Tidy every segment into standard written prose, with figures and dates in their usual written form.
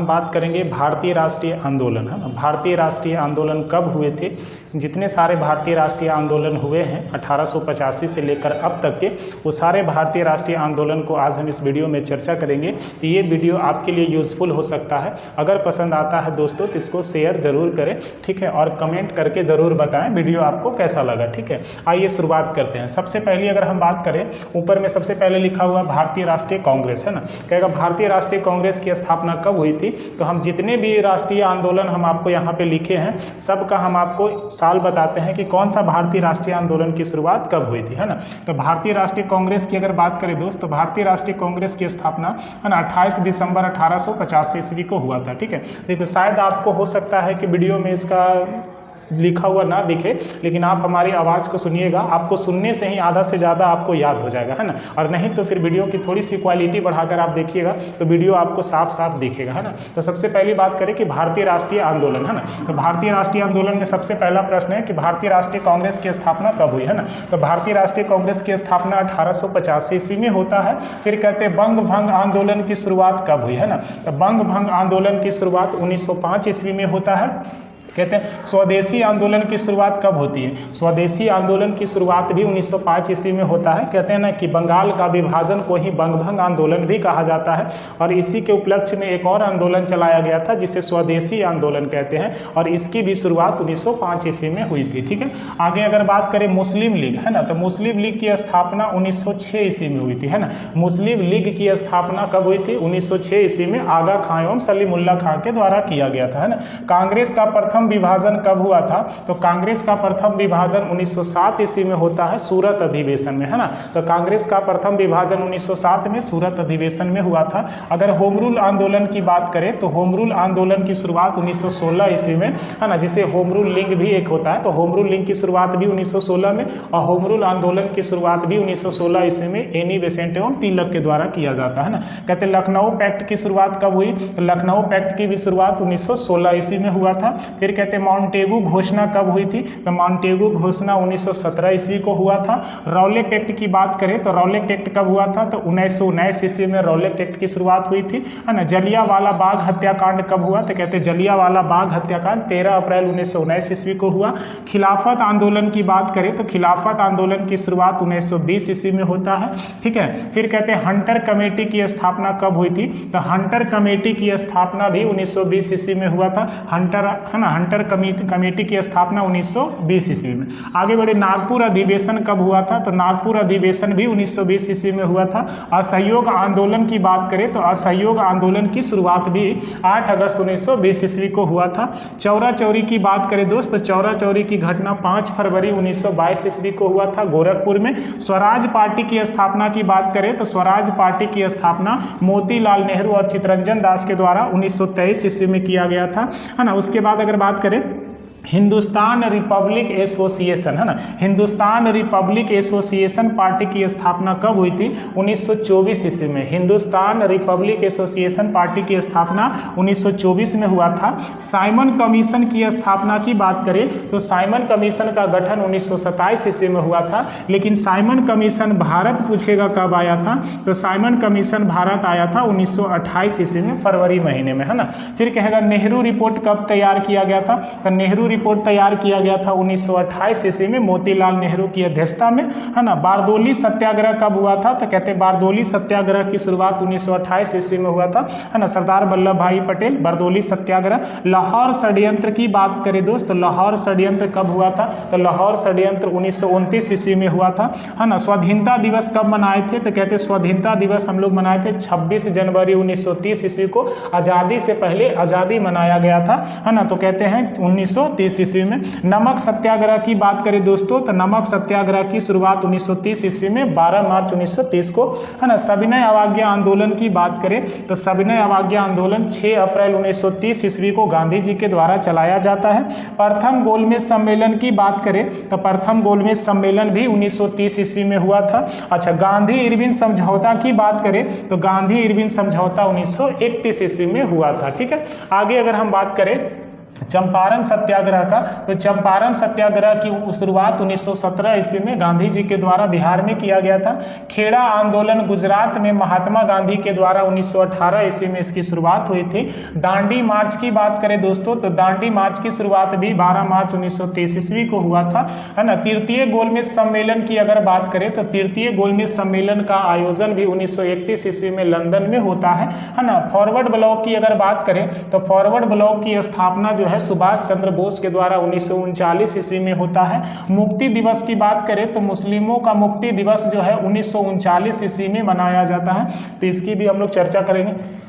हम बात करेंगे भारतीय राष्ट्रीय आंदोलन, है ना। भारतीय राष्ट्रीय आंदोलन कब हुए थे? जितने सारे भारतीय राष्ट्रीय आंदोलन हुए हैं 1885 से लेकर अब तक के, वो सारे भारतीय राष्ट्रीय आंदोलन को आज हम इस वीडियो में चर्चा करेंगे। तो ये वीडियो आपके लिए यूज़फुल हो सकता है। अगर पसंद आता है दोस्तों तो इसको शेयर ज़रूर करें, ठीक है, और कमेंट करके ज़रूर बताएं वीडियो आपको कैसा लगा, ठीक है। आइए शुरुआत करते हैं। सबसे पहले अगर हम बात करें, ऊपर में सबसे पहले लिखा हुआ भारतीय राष्ट्रीय कांग्रेस, है ना। कहेगा भारतीय राष्ट्रीय कांग्रेस की स्थापना कब हुई थी? तो हम जितने भी राष्ट्रीय आंदोलन हम आपको यहाँ पे लिखे हैं सबका हम आपको साल बताते हैं कि कौन सा भारतीय राष्ट्रीय आंदोलन की शुरुआत कब हुई थी, है ना। तो भारतीय राष्ट्रीय कांग्रेस की अगर बात करें दोस्त, तो भारतीय राष्ट्रीय कांग्रेस की स्थापना, है ना, 28 दिसंबर 1885 ईस्वी को हुआ था, ठीक है। देखो शायद आपको हो सकता है कि वीडियो में इसका लिखा हुआ ना दिखे, लेकिन आप हमारी आवाज़ को सुनिएगा, आपको सुनने से ही आधा से ज़्यादा आपको याद हो जाएगा, है ना। और नहीं तो फिर वीडियो की थोड़ी सी क्वालिटी बढ़ाकर आप देखिएगा तो वीडियो आपको साफ साफ दिखेगा, है ना। तो सबसे पहली बात करें कि भारतीय राष्ट्रीय आंदोलन, है ना। तो भारतीय राष्ट्रीय आंदोलन में सबसे पहला प्रश्न है कि भारतीय राष्ट्रीय कांग्रेस की स्थापना कब हुई, है ना। तो भारतीय राष्ट्रीय कांग्रेस की स्थापना 1885 ईस्वी में होता है। फिर कहते हैं बंग भंग आंदोलन की शुरुआत कब हुई, है ना। तो बंग भंग आंदोलन की शुरुआत 1905 ईस्वी में होता है। कहते हैं स्वदेशी आंदोलन की शुरुआत कब होती है? स्वदेशी आंदोलन की शुरुआत भी 1905 ईस्वी में होता है। कहते हैं ना कि बंगाल का विभाजन को ही बंगभंग आंदोलन भी कहा जाता है। और इसी के उपलक्ष्य में एक और आंदोलन चलाया गया था जिसे स्वदेशी आंदोलन कहते हैं, और इसकी भी शुरुआत 1905 ईस्वी में हुई थी, ठीक है। आगे अगर बात करें मुस्लिम लीग, है ना, तो मुस्लिम लीग की स्थापना 1906 ईस्वी में हुई थी, है ना। मुस्लिम लीग की स्थापना कब हुई थी? 1906 ईस्वी में आगा खां एवं सलीमुल्लाह खां के द्वारा किया गया था, है ना। कांग्रेस का प्रथम विभाजन कब हुआ था? तो कांग्रेस का प्रथम विभाजन 1907 ईस्वी में होता है, सूरत अधिवेशन में, है ना। तो कांग्रेस का प्रथम विभाजन 1907 में सूरत अधिवेशन में हुआ था। अगर होम रूल आंदोलन की बात करें तो होम रूल आंदोलन की शुरुआत 1916 ईस्वी में, है ना, जिसे होम रूल लीग भी एक होता है। तो होम रूल लीग की शुरुआत भी 1916 में और होम रूल आंदोलन की शुरुआत भी 1916 ईस्वी में एनी बेसेंट एवं तिलक के द्वारा किया जाता है ना। कहते हैं लखनऊ पैक्ट की शुरुआत कब हुई? तो लखनऊ पैक्ट की भी शुरुआत 1916 ईस्वी में हुआ था। फिर कहते हैं माउंटेगू घोषणा कब हुई थी? तो माउंटेगू घोषणा 1917 ईस्वी को हुआ था। रॉलेट एक्ट की बात करें तो रॉलेट एक्ट कब हुआ था? तो 1919 ईस्वी में रॉलेट एक्ट की शुरुआत हुई थी, है ना। जलियांवाला बाग हत्याकांड कब हुआ? तो कहते हैं जलियांवाला बाग हत्याकांड 13 अप्रैल 1919 ईस्वी को हुआ। खिलाफत आंदोलन की बात करें तो खिलाफत आंदोलन की शुरुआत 1920 ईस्वी में होता है, ठीक है। फिर कहते हैं हंटर कमेटी की स्थापना कब हुई थी? तो हंटर कमेटी की स्थापना भी 1920 ईस्वी में हुआ था। हंटर, है ना, हंटर कमेटी की स्थापना 1920 ईस्वी में। आगे बढ़े, नागपुर अधिवेशन कब हुआ था? तो नागपुर अधिवेशन भी 1920 ईस्वी में हुआ था। असहयोग आंदोलन की बात करें तो असहयोग आंदोलन की शुरुआत भी 8 अगस्त 1920 ईस्वी को हुआ था। चौरा चौरी की बात करें दोस्त, तो चौरा चौरी की घटना 5 फरवरी 1922 ईस्वी को हुआ था गोरखपुर में। स्वराज पार्टी की स्थापना की बात करें तो स्वराज पार्टी की स्थापना मोतीलाल नेहरू और चित्तरंजन दास के द्वारा 1923 ईस्वी में किया गया था, है ना। उसके बाद अगर बात करें हिंदुस्तान रिपब्लिक एसोसिएशन, है ना, हिंदुस्तान रिपब्लिक एसोसिएशन पार्टी की स्थापना कब हुई थी? 1924 ईस्वी में। हिंदुस्तान रिपब्लिक एसोसिएशन पार्टी की स्थापना 1924 में हुआ था। साइमन कमीशन की स्थापना की बात करें तो साइमन कमीशन का गठन 1927 ईस्वी में हुआ था। लेकिन साइमन कमीशन भारत पूछेगा कब आया था? तो साइमन कमीशन भारत आया था 1928 ईस्वी में, फरवरी महीने में, है ना। फिर कहेगा नेहरू रिपोर्ट कब तैयार किया गया था? तो नेहरू रिपोर्ट तैयार किया गया था 1928 ईस्वी में मोतीलाल नेहरू की अध्यक्षता में, है ना। बारदोली सत्याग्रह कब हुआ था? तो कहते हैं बारदोली सत्याग्रह की शुरुआत 1928 ईस्वी में हुआ था, है ना। सरदार वल्लभ भाई पटेल, बारदोली सत्याग्रह। लाहौर षड्यंत्र की बात करें दोस्त, तो लाहौर षड्यंत्र कब हुआ था? तो लाहौर षड्यंत्र 1929 ईस्वी में हुआ था, है ना। स्वाधीनता दिवस कब मनाए थे? तो कहते हैं स्वाधीनता दिवस हम लोग मनाए थे 26 जनवरी 1930 ईस्वी को। आज़ादी से पहले आज़ादी मनाया गया था, है ना। तो कहते हैं 1930 ईस्वी में। नमक सत्याग्रह की बात करें दोस्तों, तो नमक सत्याग्रह की शुरुआत 1930 ईस्वी में 12 मार्च 1930 को, है ना। सविनय अवज्ञा आंदोलन की बात करें तो सविनय अवज्ञा आंदोलन 6 अप्रैल 1930 ईस्वी को गांधी जी के द्वारा चलाया जाता है। प्रथम गोलमेज सम्मेलन की बात करें तो प्रथम गोलमेज सम्मेलन भी 1930 ईस्वी में हुआ था। अच्छा, गांधी इरविन समझौता की बात करें तो गांधी इरविन समझौता 1931 ईस्वी में हुआ था, ठीक है। आगे अगर हम बात करें चंपारण सत्याग्रह का, तो चंपारण सत्याग्रह की शुरुआत 1917 ईस्वी में गांधी जी के द्वारा बिहार में किया गया था। खेड़ा आंदोलन गुजरात में महात्मा गांधी के द्वारा 1918 ईस्वी में इसकी शुरुआत हुई थी। दांडी मार्च की बात करें दोस्तों, तो दांडी मार्च की शुरुआत भी 12 मार्च 1923 ईस्वी को हुआ था, है ना। तृतीय गोलमेज सम्मेलन की अगर बात करें तो तृतीय गोलमेज सम्मेलन का आयोजन भी 1931 ईस्वी में लंदन में होता है ना। फॉरवर्ड ब्लॉक की अगर बात करें तो फॉरवर्ड ब्लॉक की स्थापना जो है सुभाष चंद्र बोस के द्वारा 1939 ईस्वी में होता है। मुक्ति दिवस की बात करें तो मुस्लिमों का मुक्ति दिवस जो है 1939 ईस्वी में मनाया जाता है, तो इसकी भी हम लोग चर्चा करेंगे।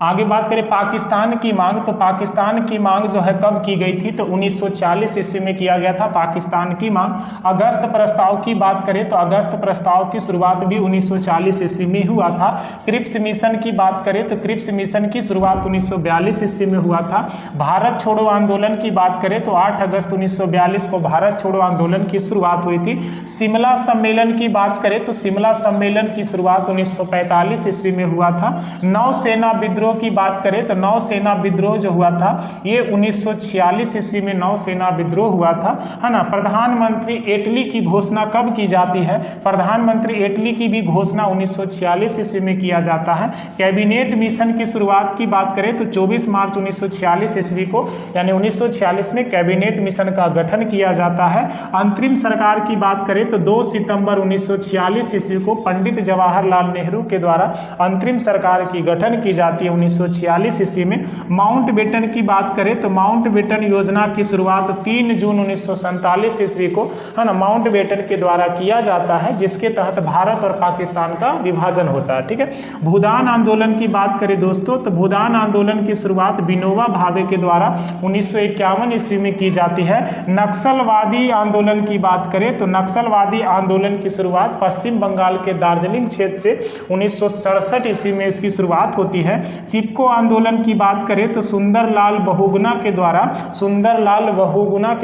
आगे बात करें पाकिस्तान की मांग, तो पाकिस्तान की मांग जो है कब की गई थी, तो 1940 ईस्वी में किया गया था पाकिस्तान की मांग। अगस्त प्रस्ताव की बात करें तो अगस्त प्रस्ताव की शुरुआत भी 1940 ईस्वी में हुआ था। क्रिप्स मिशन की बात करें तो क्रिप्स मिशन की शुरुआत 1942 ईस्वी में हुआ था। भारत छोड़ो आंदोलन की बात करें तो 8 अगस्त 1942 को भारत छोड़ो आंदोलन की शुरुआत हुई थी। शिमला सम्मेलन की बात करें तो शिमला सम्मेलन की शुरुआत 1945 ईस्वी में हुआ था। नौसेना विद्रोह की बात करें तो नौसेना विद्रोह जो हुआ था ये 1946 ईस्वी में नौसेना विद्रोह हुआ था, है ना। प्रधानमंत्री इटली की घोषणा कब की जाती है, प्रधानमंत्री इटली की भी घोषणा 1946 ईस्वी में किया जाता है। कैबिनेट मिशन की शुरुआत की बात करें तो 24 मार्च 1946 ईस्वी को, यानी 1946 में कैबिनेट मिशन का गठन किया जाता है। अंतरिम सरकार की बात करें तो 2 सितंबर 1946 ईस्वी को पंडित जवाहरलाल नेहरू के द्वारा अंतरिम सरकार की गठन की जाती है 1946 ईस्वी में। माउंटबेटन की बात करें तो माउंटबेटन योजना की शुरुआत 3 जून 1947 ईस्वी को, है ना, माउंटबेटन के द्वारा किया जाता है, जिसके तहत भारत और पाकिस्तान का विभाजन होता है, ठीक है। भूदान आंदोलन की बात करें दोस्तों, तो भूदान आंदोलन की शुरुआत विनोबा भावे के द्वारा 1951 ईस्वी में की जाती है। नक्सलवादी आंदोलन की बात करें तो नक्सलवादी आंदोलन की शुरुआत पश्चिम बंगाल के दार्जिलिंग क्षेत्र से 1967 ईस्वी में इसकी शुरुआत होती है। चिपको आंदोलन की बात करें तो सुंदरलाल बहुगुणा के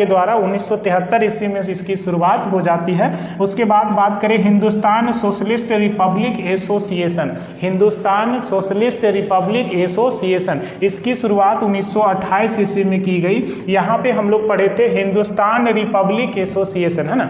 द्वारा 1973 ईस्वी में इसकी शुरुआत हो जाती है। उसके बाद बात करें Hindustan socialist Republic association, Hindustan socialist Republic association, इसकी शुरुआत 1928 ईस्वी में की गई। यहाँ पे हम लोग पढ़े थे हिंदुस्तान रिपब्लिक एसोसिएशन, है ना।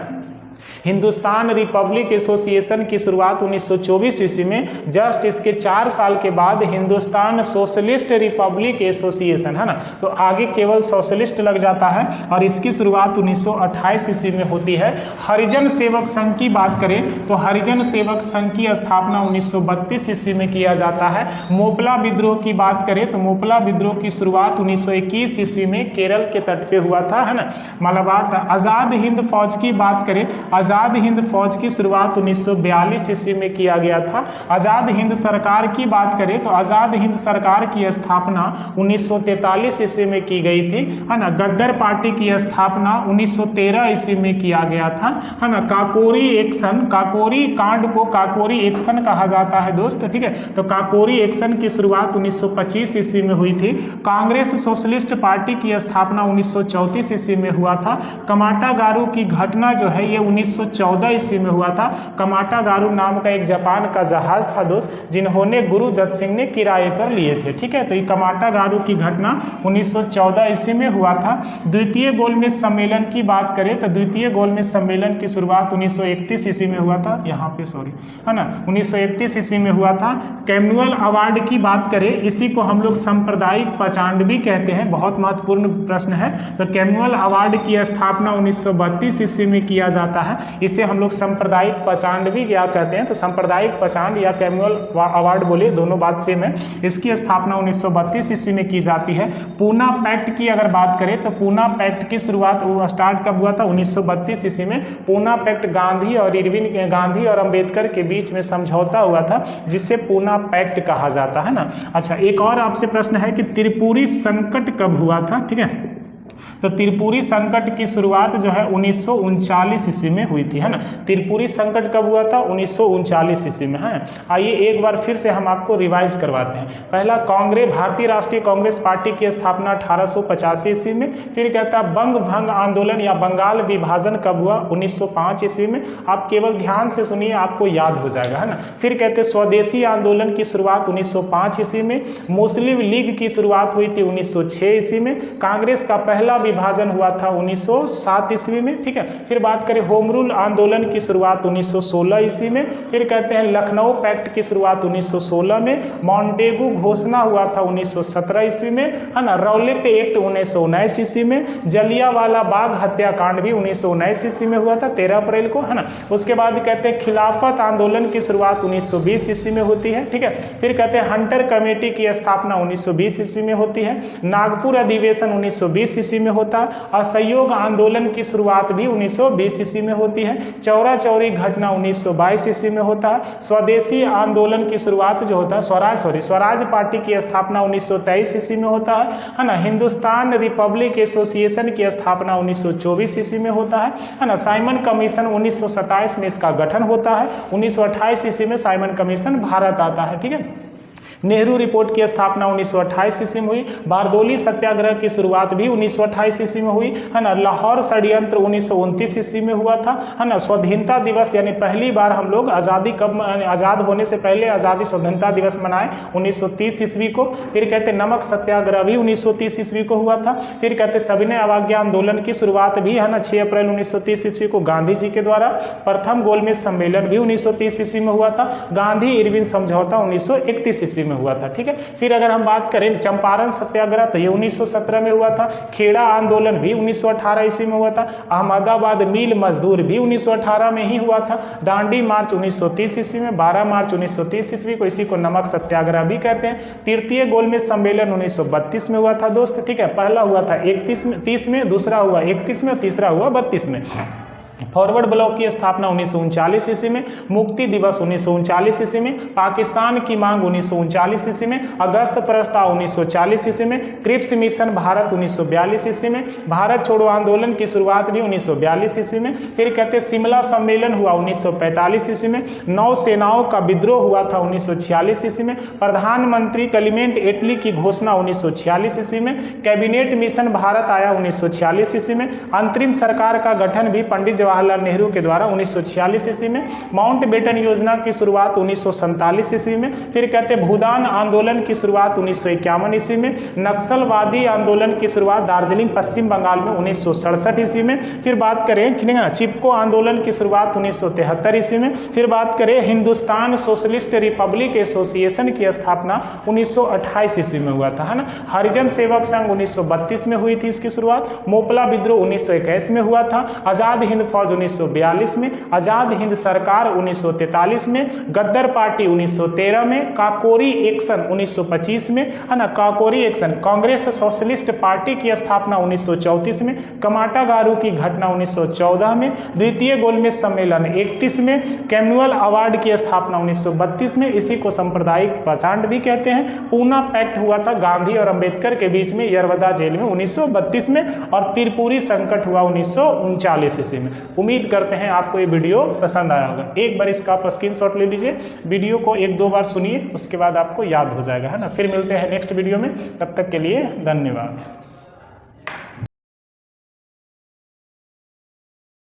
हिंदुस्तान रिपब्लिक एसोसिएशन की शुरुआत 1924 ईस्वी में, जस्ट इसके 4 साल के बाद हिंदुस्तान सोशलिस्ट रिपब्लिक एसोसिएशन, है ना, तो आगे केवल सोशलिस्ट लग जाता है, और इसकी शुरुआत 1928 ईस्वी में होती है। हरिजन सेवक संघ की बात करें तो हरिजन सेवक संघ की स्थापना 1932 ईस्वी में किया जाता है। मोपला विद्रोह की बात करें तो मोपला विद्रोह की शुरुआत 1921 ईस्वी में केरल के तट पे हुआ था, है ना, मलाबार था। आज़ाद हिंद फौज की बात करें, आज़ाद हिंद फौज की शुरुआत 1942 ईस्वी में किया गया था। आज़ाद हिंद सरकार की बात करें तो आज़ाद हिंद सरकार की स्थापना 1943 ईस्वी में की गई थी, है ना। गद्दर पार्टी की स्थापना 1913 ईस्वी में किया गया था, है ना। काकोरी एक्शन, काकोरी कांड को काकोरी एक्शन कहा जाता है दोस्त, ठीक है। तो काकोरी एक्शन की शुरुआत 1925 ईस्वी में हुई थी। कांग्रेस सोशलिस्ट पार्टी की स्थापना 1934 ईस्वी में हुआ था। कमाटा गारू की घटना जो है ये 1914 ईस्वी में हुआ था। कमाटा गारू नाम का एक जापान का जहाज था दोस्त, जिन्होंने गुरु दत्त सिंह ने किराए पर लिए थे, ठीक है। तो ये कमाटा गारू की घटना 1914 ईस्वी में हुआ था। द्वितीय गोलमेज सम्मेलन की बात करें तो द्वितीय गोलमेज सम्मेलन की शुरुआत 1931 ईस्वी में हुआ था, यहाँ पे सॉरी, है ना, 1931 ईस्वी में हुआ था। कैमुअल अवार्ड की बात करें, इसी को हम लोग सांप्रदायिक पचांड भी कहते हैं, बहुत महत्वपूर्ण प्रश्न है। तो कैमुअल अवार्ड की स्थापना 1932 ईस्वी में किया जाता है। इसे हम लोग सांप्रदायिक पचांड भी क्या कहते हैं, तो सांप्रदायिक पचांड या कैमुअल अवार्ड बोलिए, दोनों बात सेम है। इसकी स्थापना 1932 ईस्वी में की जाती है। पूना पैक्ट की अगर बात करें तो पूना पैक्ट की शुरुआत स्टार्ट कब हुआ था, 1932 ईस्वी में। पूना पैक्ट गांधी और अंबेडकर के बीच में समझौता हुआ था, जिसे पूना पैक्ट कहा जाता है ना। अच्छा, एक और आपसे प्रश्न है कि त्रिपुरी संकट कब हुआ था, ठीक है। तो त्रिपुरी संकट की शुरुआत जो है 1939 ईस्वी में हुई थी, है ना। त्रिपुरी संकट कब हुआ था? 1939 ईस्वी में, है। आइए एक बार फिर से हम आपको रिवाइज करवाते हैं। पहला, भारतीय राष्ट्रीय कांग्रेस पार्टी की स्थापना 1885 ईस्वी में। फिर कहता है बंग भंग आंदोलन या बंगाल विभाजन कब हुआ? 1905 ईस्वी में। आप केवल ध्यान से सुनिए, आपको याद हो जाएगा, है ना। फिर कहते हैं स्वदेशी आंदोलन की शुरुआत 1905 ईस्वी में। मुस्लिम लीग की शुरुआत हुई थी 1906 ईस्वी में। कांग्रेस का पहला विभाजन हुआ था 1907 ईस्वी में, ठीक है। फिर बात करें होम रूल आंदोलन की शुरुआत 1916 ईस्वी में। फिर कहते हैं लखनऊ पैक्ट की शुरुआत 1916 में। मॉन्टेगू घोषणा हुआ था 1917 ईस्वी में, है ना। रौलेट एक्ट 1919 ईस्वी में। जलियांवाला बाग हत्याकांड भी 1919 ईस्वी में हुआ था, 13 अप्रैल को, है ना। उसके बाद कहते हैं खिलाफत आंदोलन की शुरुआत 1920 ईस्वी में होती है, ठीक है। फिर कहते हैं हंटर कमेटी की स्थापना 1920 ईस्वी में होती है। नागपुर अधिवेशन 1920 ईस्वी में होता है। असहयोग आंदोलन की शुरुआत भी 1920 ईस्वी में होती है। चौरा चौरी घटना 1922 ईस्वी में होता है। स्वदेशी आंदोलन की शुरुआत जो होता है स्वराज पार्टी की स्थापना 1923 ईस्वी में होता है ना। हिंदुस्तान रिपब्लिक एसोसिएशन की स्थापना 1924 ईस्वी में होता है ना। साइमन कमीशन 1927 में इसका गठन होता है। 1928 ईस्वी में साइमन कमीशन भारत आता है, ठीक है। नेहरू रिपोर्ट की स्थापना 1928 ईस्वी में हुई। बारदोली सत्याग्रह की शुरुआत भी 1928 ईस्वी में हुई, है ना। लाहौर षड्यंत्र 1929 ईस्वी में हुआ था, है ना। स्वाधीनता दिवस यानी पहली बार हम लोग आज़ाद होने से पहले आज़ादी स्वतंत्रता दिवस मनाए 1930 ईस्वी को। फिर कहते नमक सत्याग्रह भी 1930 ईस्वी को हुआ था। फिर कहते सविनय अवज्ञा आंदोलन की शुरुआत भी, है ना, 6 अप्रैल 1930 ईस्वी को गांधी जी के द्वारा। प्रथम गोलमेज सम्मेलन भी 1930 ईस्वी में हुआ था। गांधी इरविन समझौता 1931 ईस्वी में हुआ था, ठीक है। फिर अगर हम बात करें चंपारण सत्याग्रह तो ये 1917 में हुआ था। खेड़ा आंदोलन भी 1918 ईस्वी में हुआ था। अहमदाबाद मिल मजदूर भी 1918 में ही हुआ था। दांडी मार्च 1930 ईस्वी में। 12 मार्च 1930 ईस्वी को इसी को नमक सत्याग्रह भी कहते हैं। तृतीय गोलमेज सम्मेलन 1932 में हुआ था दोस्त, ठीक है। पहला हुआ था 30 में, दूसरा हुआ 31 में और तीसरा हुआ 32 में। फॉरवर्ड ब्लॉक की स्थापना 1939 ईस्वी में। मुक्ति दिवस 1939 ईस्वी में। पाकिस्तान की मांग 1939 ईस्वी में। अगस्त प्रस्ताव 1940 ईस्वी में। क्रिप्स मिशन भारत 1942 ईस्वी में। भारत छोड़ो आंदोलन की शुरुआत भी 1942 ईस्वी में। फिर कहते शिमला सम्मेलन हुआ 1945 ईस्वी में। नौ सेनाओं का विद्रोह हुआ था 1946 ईस्वी में। प्रधानमंत्री क्लेमेंट एटली की घोषणा 1946 ईस्वी में। कैबिनेट मिशन भारत आया 1946 ईस्वी में। अंतरिम सरकार का गठन भी पंडित जवाहरलाल नेहरू के द्वारा 1946 ईस्वी में। माउंटबेटन योजना की शुरुआत 1947 ईस्वी में। फिर कहते भूदान आंदोलन की शुरुआत 1951 ईस्वी में। नक्सलवादी आंदोलन की शुरुआत दार्जिलिंग पश्चिम बंगाल में 1967 ईस्वी में। फिर बात करें चिपको आंदोलन की शुरुआत 1973 ईस्वी में। फिर बात करें हिंदुस्तान सोशलिस्ट रिपब्लिक एसोसिएशन की स्थापना 1928 ईस्वी में हुआ था, है ना। हरिजन सेवक संघ 1932 में हुई थी इसकी शुरुआत। मोपला विद्रोह 1921 में हुआ था। आजाद हिंद फौज 1942 में। आजाद हिंद सरकार 1943 में। गद्दर पार्टी 1913 में। काकोरी एक्शन 1925 में, है ना। Kakori action Congress socialist party की स्थापना 1934 में। कमाटागारू की घटना 1914 में। द्वितीय गोलमेज सम्मेलन 31 में। कैमुअल अवार्ड की स्थापना 1932 में। इसी को सांप्रदायिक पाषाण भी कहते हैं। पूना पैक्ट हुआ था गांधी और अंबेडकर के बीच में यरवदा जेल में 1932 में। और त्रिपुरी संकट हुआ 1939 ईस्वी में। उम्मीद करते हैं आपको ये वीडियो पसंद आया होगा। एक बार इसका आप स्क्रीनशॉट ले लीजिए, वीडियो को 1-2 बार सुनिए, उसके बाद आपको याद हो जाएगा, है ना। फिर मिलते हैं नेक्स्ट वीडियो में, तब तक के लिए धन्यवाद।